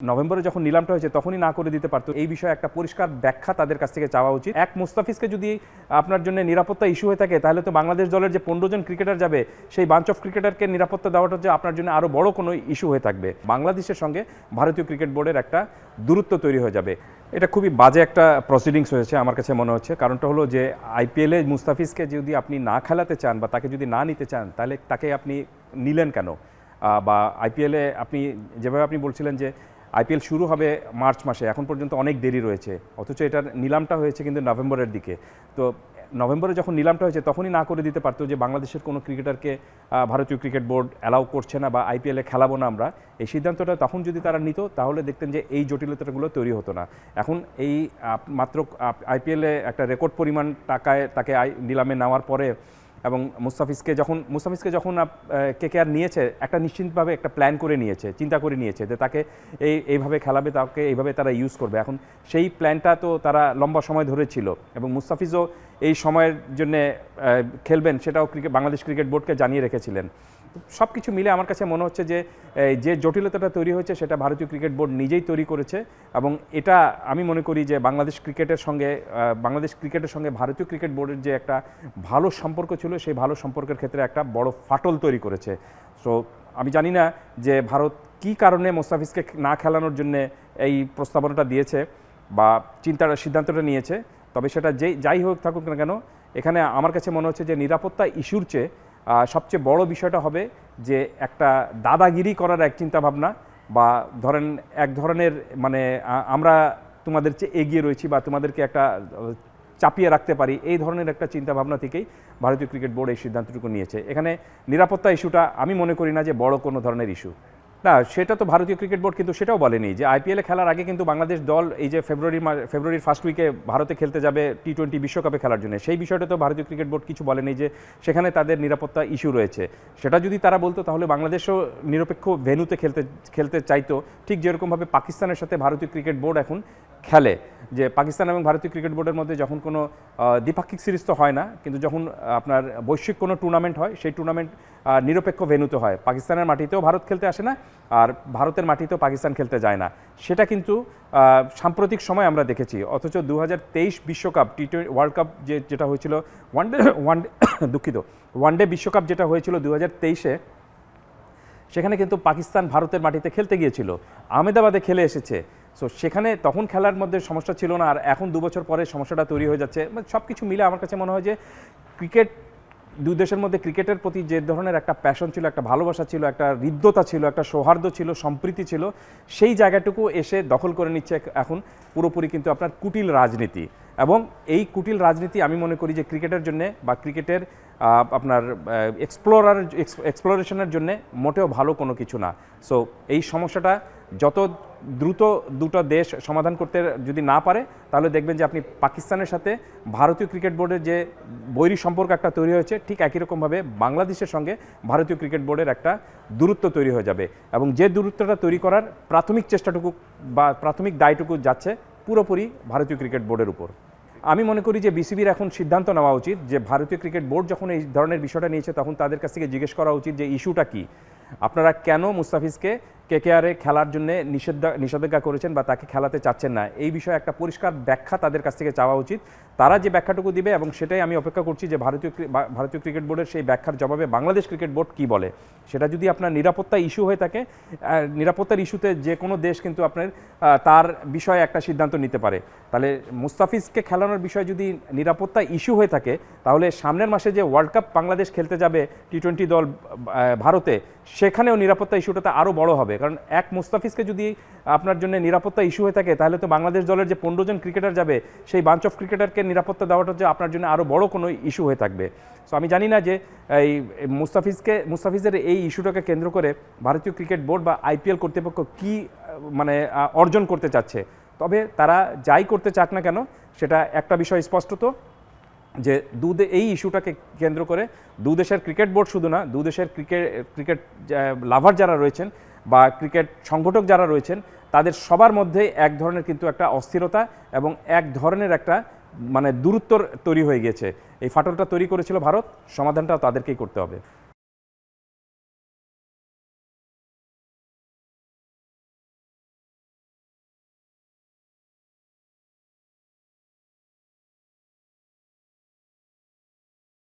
নভেম্বরে যখন নিলামটা হয়েছে তখনই না করে দিতে পারতো। এই বিষয়ে একটা পরিষ্কার ব্যাখ্যা তাদের কাছ থেকে চাওয়া উচিত। এক মুস্তাফিজকে যদি আপনার জন্য নিরাপত্তা ইস্যু হয়ে থাকে তাহলে তো বাংলাদেশ দলের যে 15 জন ক্রিকেটার যাবে সেই বাঞ্চ অফ ক্রিকেটারকে নিরাপত্তা দেওয়াটা যে আপনার জন্য আরও বড় কোনো ইস্যু হয়ে থাকবে। বাংলাদেশের সঙ্গে ভারতীয় ক্রিকেট বোর্ডের একটা দূরত্ব তৈরি হয়ে যাবে। এটা খুবই বাজে একটা প্রসিডিংস হয়েছে আমার কাছে মনে হচ্ছে। কারণটা হলো যে আইপিএলে মুস্তাফিজকে যদি আপনি না খেলাতে চান বা তাকে যদি না নিতে চান তাহলে তাকে আপনি নিলেন কেন? বা আইপিএলে আপনি যেভাবে আপনি বলছিলেন যে আইপিএল শুরু হবে মার্চ মাসে, এখন পর্যন্ত অনেক দেরি রয়েছে, অথচ এটার নিলামটা হয়েছে কিন্তু নভেম্বরের দিকে। তো নভেম্বরে যখন নিলামটা হয়েছে তখনই না করে দিতে পারতো যে বাংলাদেশের কোনো ক্রিকেটারকে ভারতীয় ক্রিকেট বোর্ড অ্যালাউ করছে না বা আইপিএলে খেলাবো না আমরা, এই সিদ্ধান্তটা তখন যদি তারা নিত তাহলে দেখতেন যে এই জটিলতাগুলো তৈরি হতো না। এখন এই মাত্র আইপিএলে একটা রেকর্ড পরিমাণ টাকায় তাকে নিলামে নেওয়ার পরে এবং মুস্তাফিজকে যখন কেকেআর নিয়েছে একটা নিশ্চিতভাবে একটা প্ল্যান করে নিয়েছে, চিন্তা করে নিয়েছে যে তাকে এইভাবে খেলাবে, তাকে এইভাবে তারা ইউজ করবে। এখন সেই প্ল্যানটা তো তারা লম্বা সময় ধরে ছিল এবং মুস্তাফিজও এই সময়ের জন্য খেলবেন সেটাও বাংলাদেশ ক্রিকেট বোর্ডকে জানিয়ে রেখেছিলেন। সব কিছু মিলে আমার কাছে মনে হচ্ছে যে জটিলতাটা তৈরি হয়েছে সেটা ভারতীয় ক্রিকেট বোর্ড নিজেই তৈরি করেছে এবং এটা আমি মনে করি যে বাংলাদেশ ক্রিকেটের সঙ্গে ভারতীয় ক্রিকেট বোর্ডের যে একটা ভালো সম্পর্ক ছিল সেই ভালো সম্পর্কের ক্ষেত্রে একটা বড় ফাটল তৈরি করেছে। সো আমি জানি না যে ভারত কী কারণে মুস্তাফিজকে না খেলানোর জন্য এই প্রস্তাবনাটা দিয়েছে বা সিদ্ধান্তটা নিয়েছে, তবে সেটা যাই হোক থাকুক না কেন, এখানে আমার কাছে মনে হচ্ছে যে নিরাপত্তা ইস্যুর চেয়ে সবচেয়ে বড় বিষয়টা হবে যে একটা দাদাগিরি করার এক চিন্তাভাবনা বা ধরেন এক ধরনের মানে আমরা তোমাদের চেয়ে এগিয়ে রয়েছি বা তোমাদেরকে একটা চাপিয়ে রাখতে পারি, এই ধরনের একটা চিন্তাভাবনা থেকেই ভারতীয় ক্রিকেট বোর্ড এই সিদ্ধান্তটুকু নিয়েছে। এখানে নিরাপত্তা ইস্যুটা আমি মনে করি না যে বড় কোনো ধরনের ইস্যু না, সেটা তো ভারতীয় ক্রিকেট বোর্ড কিন্তু সেটাও বলেনি যে আইপিএলে খেলার আগে কিন্তু বাংলাদেশ দল এই যে ফেব্রুয়ারির ফার্স্ট উইকে ভারতে খেলতে যাবে টি-20 বিশ্বকাপে খেলার জন্য, সেই বিষয়টা তো ভারতীয় ক্রিকেট বোর্ড কিছু বলেনি যে সেখানে তাদের নিরাপত্তা ইস্যু রয়েছে। সেটা যদি তারা বলতো তাহলে বাংলাদেশও নিরপেক্ষ ভেন্যুতে খেলতে চাইতো, ঠিক যেরকমভাবে পাকিস্তানের সাথে ভারতীয় ক্রিকেট বোর্ড এখন খেলে। যে পাকিস্তান এবং ভারতীয় ক্রিকেট বোর্ডের মধ্যে যখন কোনো দ্বিপাক্ষিক সিরিজ তো হয় না, কিন্তু যখন আপনার বৈশ্বিক কোনো টুর্নামেন্ট হয় সেই টুর্নামেন্ট নিরপেক্ষ ভেন্যুতে হয়। পাকিস্তানের মাটিতেও ভারত খেলতে আসে না আর ভারতের মাটিতেও পাকিস্তান খেলতে যায় না, সেটা কিন্তু সাম্প্রতিক সময় আমরা দেখেছি। অথচ 2023 বিশ্বকাপ টি-20 ওয়ার্ল্ড কাপ যেটা হয়েছিল ওয়ানডে বিশ্বকাপ যেটা হয়েছিল 2023-এ, সেখানে কিন্তু পাকিস্তান ভারতের মাটিতে খেলতে গিয়েছিল, আহমেদাবাদে খেলে এসেছে। সো সেখানে তখন খেলার মধ্যে সমস্যা ছিল না, আর এখন 2 বছর পরে সমস্যাটা তৈরি হয়ে যাচ্ছে। সব কিছু মিলে আমার কাছে মনে হয় যে দুই দেশের মধ্যে ক্রিকেটের প্রতি যে ধরনের একটা প্যাশন ছিল, একটা ভালোবাসা ছিল, একটা হৃদ্যতা ছিল, একটা সৌহার্দ্য ছিল, সম্প্রীতি ছিল, সেই জায়গাটুকু এসে দখল করে নিচ্ছে এখন পুরোপুরি কিন্তু আপনার কুটিল রাজনীতি। এবং এই রাজনীতি আমি মনে করি যে ক্রিকেটের জন্য বা ক্রিকেটের আপনার এক্সপ্লোরেশনের জন্য মোটেও ভালো কোনো কিছু না। সো এই সমস্যাটা যত দ্রুত দুটো দেশ সমাধান করতে যদি না পারে তাহলে দেখবেন যে আপনি পাকিস্তানের সাথে ভারতীয় ক্রিকেট বোর্ডের যে বৈরী সম্পর্ক একটা তৈরি হয়েছে, ঠিক একই রকমভাবে বাংলাদেশের সঙ্গে ভারতীয় ক্রিকেট বোর্ডের একটা দূরত্ব তৈরি হয়ে যাবে এবং যে দূরত্বটা তৈরি করার প্রাথমিক চেষ্টাটুকু বা প্রাথমিক দায়টুকু যাচ্ছে পুরোপুরি ভারতীয় ক্রিকেট বোর্ডের উপর। আমি মনে করি যে বিসিবির এখন সিদ্ধান্ত নেওয়া উচিত যে ভারতীয় ক্রিকেট বোর্ড যখন এই ধরনের বিষয়টা নিয়েছে তখন তাদের কাছ থেকে জিজ্ঞেস করা উচিত যে ইস্যুটা কী, আপনারা কেন মুস্তাফিজকে কেকেআরে খেলার জন্য নিষেধাজ্ঞা করেছেন বা তাকে খেলাতে চাচ্ছেন না, এই বিষয়ে একটা পরিষ্কার ব্যাখ্যা তাদের কাছ থেকে চাওয়া উচিত। তারা যে ব্যাখ্যাটুকু দিবে এবং সেটাই আমি অপেক্ষা করছি যে ভারতীয় ক্রিকেট বোর্ডের সেই ব্যাখ্যার জবাবে বাংলাদেশ ক্রিকেট বোর্ড কী বলে। সেটা যদি আপনার নিরাপত্তা ইস্যু হয়ে থাকে, নিরাপত্তার ইস্যুতে যে কোনো দেশ কিন্তু আপনার তার বিষয়ে একটা সিদ্ধান্ত নিতে পারে। তাহলে মুস্তাফিজকে খেলানোর বিষয় যদি নিরাপত্তা ইস্যু হয়ে থাকে তাহলে সামনের মাসে যে ওয়ার্ল্ড কাপ বাংলাদেশ খেলতে যাবে টি-20 দল ভারতে, সেখানেও নিরাপত্তা ইস্যুটা আরও বড় হবে। কারণ এক মুস্তাফিজকে যদি আপনার জন্য নিরাপত্তা ইস্যু হয়ে থাকে তাহলে তো বাংলাদেশ দলের যে 15 জন ক্রিকেটার যাবে সেই বাঞ্চ অফ ক্রিকেটারকে নিরাপত্তা দেওয়াটা যে আপনার জন্য আরও বড় কোনো ইস্যু হয়ে থাকবে। সো আমি জানি না যে এই মুস্তাফিজের এই ইস্যুটাকে কেন্দ্র করে ভারতীয় ক্রিকেট বোর্ড বা আইপিএল কর্তৃপক্ষ কী মানে অর্জন করতে চাচ্ছে। তবে তারা যাই করতে চাক না কেন, সেটা একটা বিষয় স্পষ্টত যে এই ইস্যুটাকে কেন্দ্র করে দুদেশের ক্রিকেট বোর্ড শুধু না, দুদেশের ক্রিকেট লাভার যারা রয়েছেন বা ক্রিকেট সংগঠক যারা রয়েছেন তাদের সবার মধ্যে এক ধরনের কিন্তু একটা অস্থিরতা এবং এক ধরনের একটা মানে দূরত্ব তৈরি হয়ে গেছে। এই ফাটলটা তৈরি করেছিল ভারত, সমাধানটা তাদেরকেই করতে হবে।